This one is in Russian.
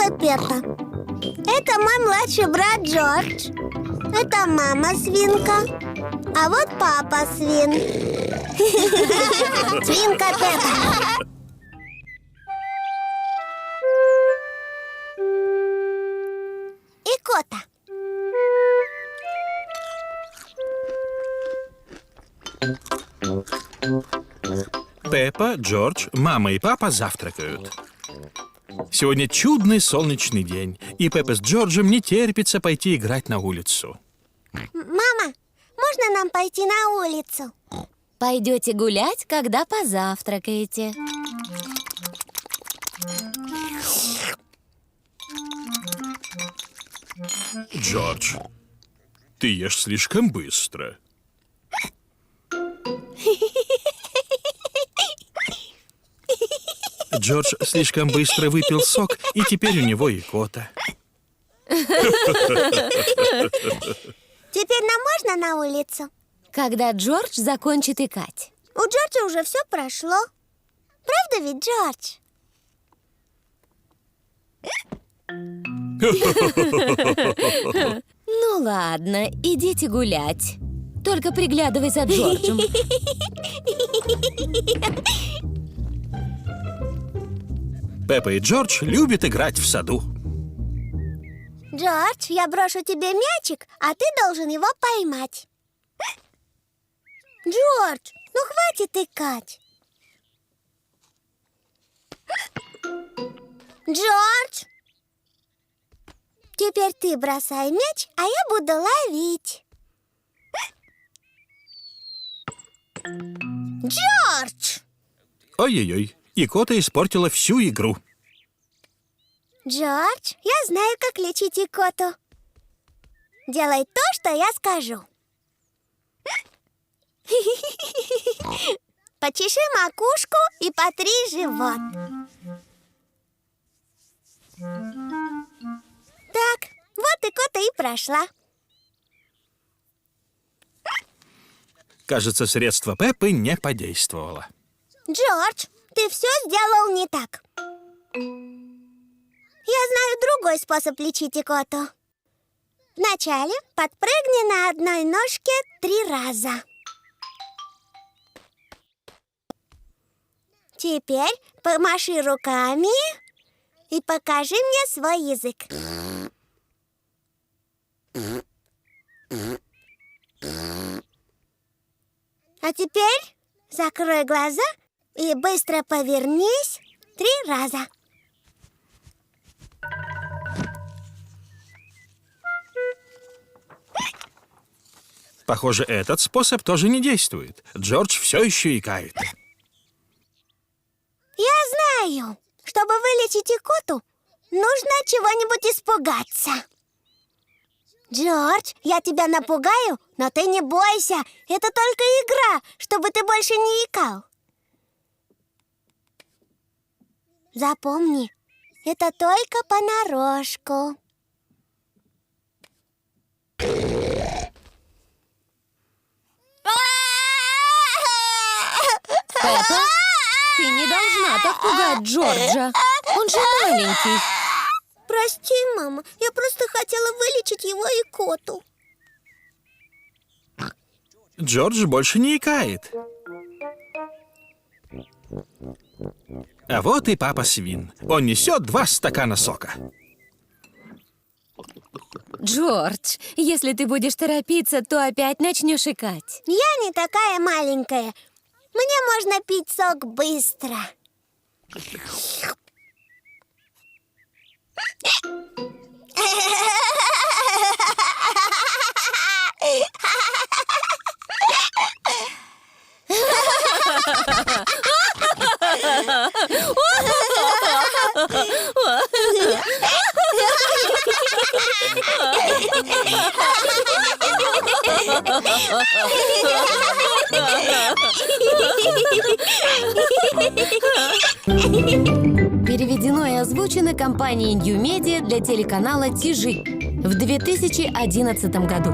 свинка Пеппа. Это мой младший брат Джордж. Это мама свинка. А вот папа свин. Свинка Пеппа. И кота. Пеппа, Джордж, мама и папа завтракают. Сегодня чудный солнечный день, и Пеппа с Джорджем не терпится пойти играть на улицу. Мама, можно нам пойти на улицу? Пойдете гулять, когда позавтракаете. Джордж, ты ешь слишком быстро. Джордж слишком быстро выпил сок, и теперь у него икота. Теперь нам можно на улицу? Когда Джордж закончит икать. У Джорджа уже все прошло. Правда ведь, Джордж? Ну ладно, идите гулять. Только приглядывай за Джорджем. Пеппа и Джордж любят играть в саду. Джордж, я брошу тебе мячик, а ты должен его поймать. Джордж, ну хватит икать. Джордж, теперь ты бросай мяч, а я буду ловить. Джордж! Ой-ой-ой, икота испортила всю игру. Джордж, я знаю, как лечить икоту. Делай то, что я скажу. Почеши макушку и потри живот. Так, вот икота и прошла. Кажется, средство Пеппы не подействовало. Джордж, ты все сделал не так. Я знаю другой способ лечить икоту. Вначале подпрыгни на одной ножке 3 раза. Теперь помаши руками и покажи мне свой язык. А теперь закрой глаза и быстро повернись 3 раза. Похоже, этот способ тоже не действует. Джордж все еще икает. Я знаю, чтобы вылечить икоту, нужно чего-нибудь испугаться. Джордж, я тебя напугаю, но ты не бойся. Это только игра, чтобы ты больше не икал. Запомни, это только понарошку. Пеппа, ты не должна так пугать Джорджа. Он же маленький. Прости, мама, я просто хотела вылечить его икоту. Джордж больше не икает. А вот и папа свин. Он несет 2 стакана сока. Джордж, если ты будешь торопиться, то опять начнешь икать. Я не такая маленькая. Мне можно пить сок быстро. Переведено и озвучено компанией New Media для телеканала TG в 2011 году.